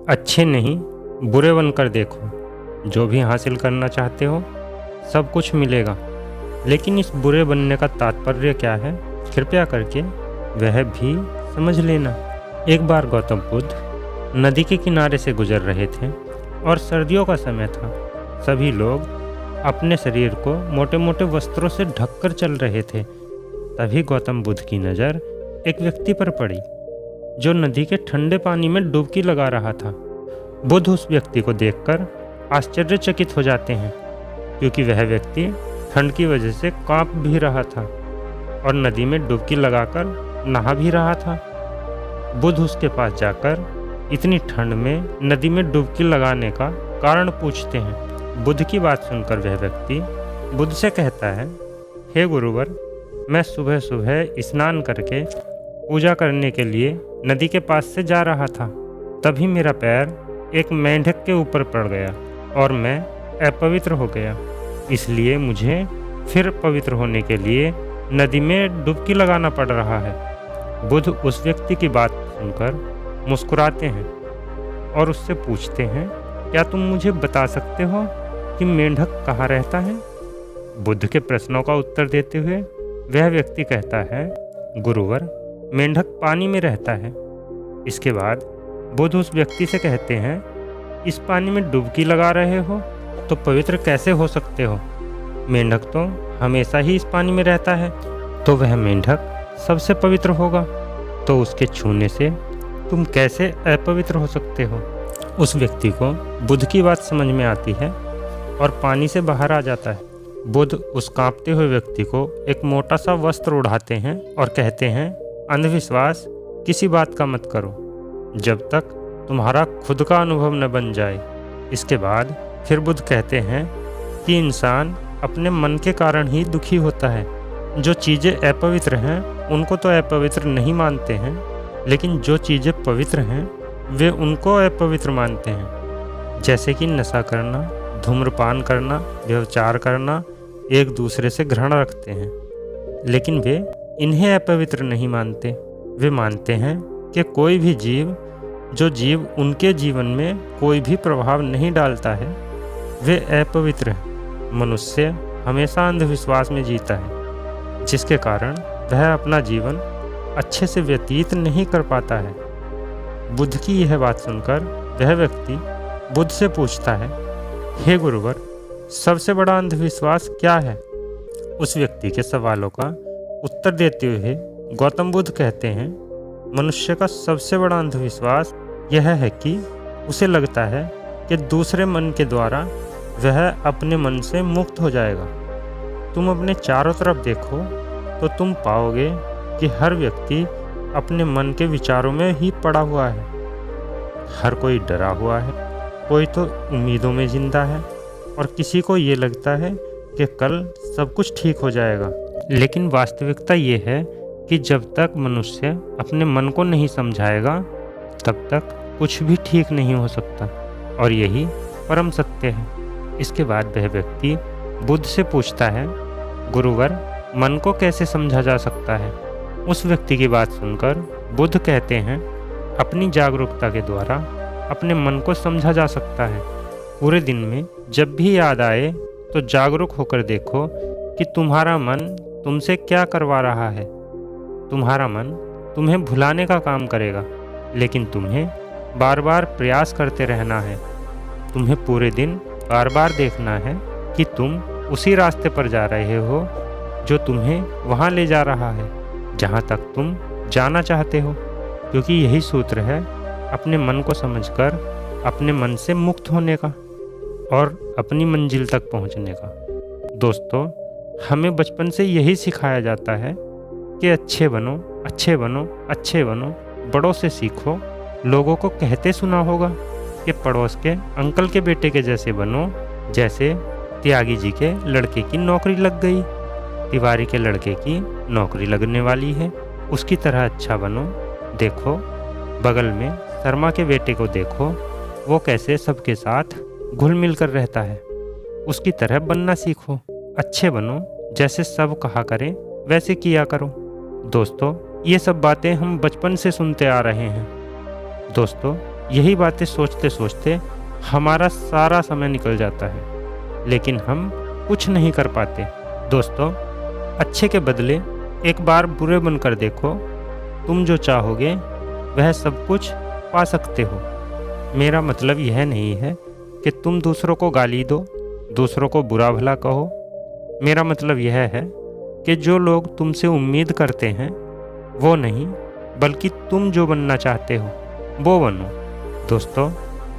अच्छे नहीं बुरे बनकर देखो। जो भी हासिल करना चाहते हो सब कुछ मिलेगा, लेकिन इस बुरे बनने का तात्पर्य क्या है, कृपया करके वह भी समझ लेना। एक बार गौतम बुद्ध नदी के किनारे से गुजर रहे थे और सर्दियों का समय था। सभी लोग अपने शरीर को मोटे मोटे वस्त्रों से ढककर चल रहे थे। तभी गौतम बुद्ध की नज़र एक व्यक्ति पर पड़ी जो नदी के ठंडे पानी में डुबकी लगा रहा था। बुद्ध उस व्यक्ति को देखकर आश्चर्यचकित हो जाते हैं, क्योंकि वह व्यक्ति ठंड की वजह से कांप भी रहा था और नदी में डुबकी लगाकर नहा भी रहा था। बुद्ध उसके पास जाकर इतनी ठंड में नदी में डुबकी लगाने का कारण पूछते हैं। बुद्ध की बात सुनकर वह व्यक्ति बुद्ध से कहता है, हे गुरुवर, मैं सुबह सुबह स्नान करके पूजा करने के लिए नदी के पास से जा रहा था। तभी मेरा पैर एक मेंढक के ऊपर पड़ गया और मैं अपवित्र हो गया। इसलिए मुझे फिर पवित्र होने के लिए नदी में डुबकी लगाना पड़ रहा है। बुद्ध उस व्यक्ति की बात सुनकर मुस्कुराते हैं और उससे पूछते हैं, क्या तुम मुझे बता सकते हो कि मेंढक कहाँ रहता है? बुद्ध के प्रश्नों का उत्तर देते हुए वह व्यक्ति कहता है, गुरुवर, मेंढक पानी में रहता है। इसके बाद बुद्ध उस व्यक्ति से कहते हैं, इस पानी में डुबकी लगा रहे हो तो पवित्र कैसे हो सकते हो? मेंढक तो हमेशा ही इस पानी में रहता है, तो वह मेंढक सबसे पवित्र होगा, तो उसके छूने से तुम कैसे अपवित्र हो सकते हो? उस व्यक्ति को बुद्ध की बात समझ में आती है और पानी से बाहर आ जाता है। बुद्ध उस कांपते हुए व्यक्ति को एक मोटा सा वस्त्र उड़ाते हैं और कहते हैं, अंधविश्वास किसी बात का मत करो जब तक तुम्हारा खुद का अनुभव न बन जाए। इसके बाद फिर बुद्ध कहते हैं कि इंसान अपने मन के कारण ही दुखी होता है। जो चीज़ें अपवित्र हैं उनको तो अपवित्र नहीं मानते हैं, लेकिन जो चीज़ें पवित्र हैं वे उनको अपवित्र मानते हैं। जैसे कि नशा करना, धूम्रपान करना, व्यभिचार करना, एक दूसरे से घृणा रखते हैं, लेकिन वे इन्हें अपवित्र नहीं मानते। वे मानते हैं कि कोई भी जीव जो जीव उनके जीवन में कोई भी प्रभाव नहीं डालता है वे अपवित्र है। मनुष्य हमेशा अंधविश्वास में जीता है, जिसके कारण वह अपना जीवन अच्छे से व्यतीत नहीं कर पाता है। बुद्ध की यह बात सुनकर वह व्यक्ति बुद्ध से पूछता है, हे गुरुवर, सबसे बड़ा अंधविश्वास क्या है? उस व्यक्ति के सवालों का उत्तर देते हुए गौतम बुद्ध कहते हैं, मनुष्य का सबसे बड़ा अंधविश्वास यह है कि उसे लगता है कि दूसरे मन के द्वारा वह अपने मन से मुक्त हो जाएगा। तुम अपने चारों तरफ देखो तो तुम पाओगे कि हर व्यक्ति अपने मन के विचारों में ही पड़ा हुआ है। हर कोई डरा हुआ है, कोई तो उम्मीदों में जिंदा है और किसी को ये लगता है कि कल सब कुछ ठीक हो जाएगा। लेकिन वास्तविकता ये है कि जब तक मनुष्य अपने मन को नहीं समझाएगा तब तक कुछ भी ठीक नहीं हो सकता, और यही परम सत्य है। इसके बाद वह व्यक्ति बुद्ध से पूछता है, गुरुवर, मन को कैसे समझा जा सकता है? उस व्यक्ति की बात सुनकर बुद्ध कहते हैं, अपनी जागरूकता के द्वारा अपने मन को समझा जा सकता है। पूरे दिन में जब भी याद आए तो जागरूक होकर देखो कि तुम्हारा मन तुमसे क्या करवा रहा है। तुम्हारा मन तुम्हें भुलाने का काम करेगा, लेकिन तुम्हें बार बार प्रयास करते रहना है। तुम्हें पूरे दिन बार बार देखना है कि तुम उसी रास्ते पर जा रहे हो जो तुम्हें वहाँ ले जा रहा है जहाँ तक तुम जाना चाहते हो, क्योंकि यही सूत्र है अपने मन को समझकर अपने मन से मुक्त होने का और अपनी मंजिल तक पहुँचने का। दोस्तों, हमें बचपन से यही सिखाया जाता है कि अच्छे बनो, अच्छे बनो, अच्छे बनो। बड़ों से सीखो। लोगों को कहते सुना होगा कि पड़ोस के अंकल के बेटे के जैसे बनो। जैसे त्यागी जी के लड़के की नौकरी लग गई, तिवारी के लड़के की नौकरी लगने वाली है, उसकी तरह अच्छा बनो। देखो, बगल में शर्मा के बेटे को देखो, वो कैसे सबके साथ घुल मिल कर रहता है। उसकी तरह बनना सीखो। अच्छे बनो, जैसे सब कहा करें वैसे किया करो। दोस्तों, ये सब बातें हम बचपन से सुनते आ रहे हैं। दोस्तों, यही बातें सोचते सोचते हमारा सारा समय निकल जाता है, लेकिन हम कुछ नहीं कर पाते। दोस्तों, अच्छे के बदले एक बार बुरे बनकर देखो, तुम जो चाहोगे वह सब कुछ पा सकते हो। मेरा मतलब यह नहीं है कि तुम दूसरों को गाली दो, दूसरों को बुरा भला कहो। मेरा मतलब यह है कि जो लोग तुमसे उम्मीद करते हैं वो नहीं, बल्कि तुम जो बनना चाहते हो वो बनो। दोस्तों,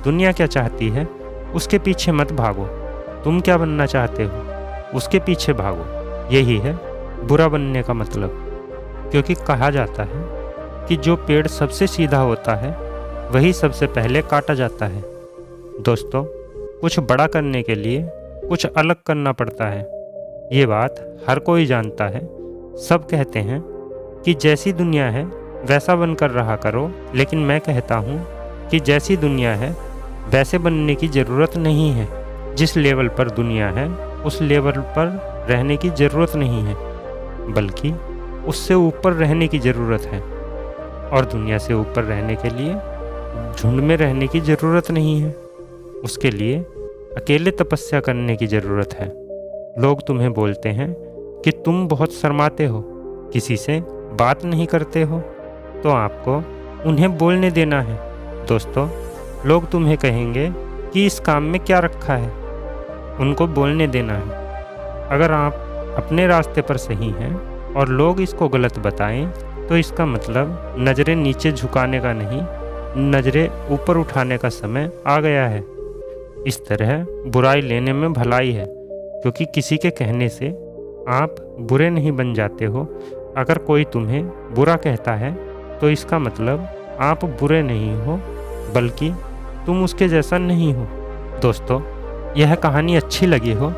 दुनिया क्या चाहती है उसके पीछे मत भागो, तुम क्या बनना चाहते हो उसके पीछे भागो। यही है बुरा बनने का मतलब। क्योंकि कहा जाता है कि जो पेड़ सबसे सीधा होता है वही सबसे पहले काटा जाता है। दोस्तों, कुछ बड़ा करने के लिए कुछ अलग करना पड़ता है। ये बात हर कोई जानता है। सब कहते हैं कि जैसी दुनिया है वैसा बनकर रहा करो, लेकिन मैं कहता हूँ कि जैसी दुनिया है वैसे बनने की ज़रूरत नहीं है। जिस लेवल पर दुनिया है उस लेवल पर रहने की ज़रूरत नहीं है, बल्कि उससे ऊपर रहने की ज़रूरत है। और दुनिया से ऊपर रहने के लिए झुंड में रहने की ज़रूरत नहीं है, उसके लिए अकेले तपस्या करने की ज़रूरत है। लोग तुम्हें बोलते हैं कि तुम बहुत शर्माते हो, किसी से बात नहीं करते हो, तो आपको उन्हें बोलने देना है। दोस्तों, लोग तुम्हें कहेंगे कि इस काम में क्या रखा है, उनको बोलने देना है। अगर आप अपने रास्ते पर सही हैं और लोग इसको गलत बताएं, तो इसका मतलब नज़रें नीचे झुकाने का नहीं, नज़रें ऊपर उठाने का समय आ गया है। इस तरह बुराई लेने में भलाई है, क्योंकि किसी के कहने से आप बुरे नहीं बन जाते हो। अगर कोई तुम्हें बुरा कहता है तो इसका मतलब आप बुरे नहीं हो, बल्कि तुम उसके जैसा नहीं हो। दोस्तों, यह कहानी अच्छी लगी हो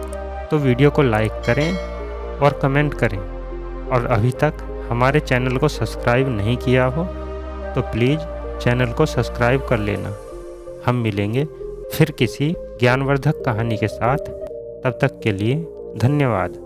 तो वीडियो को लाइक करें और कमेंट करें, और अभी तक हमारे चैनल को सब्सक्राइब नहीं किया हो तो प्लीज़ चैनल को सब्सक्राइब कर लेना। हम मिलेंगे फिर किसी ज्ञानवर्धक कहानी के साथ। तब तक के लिए धन्यवाद।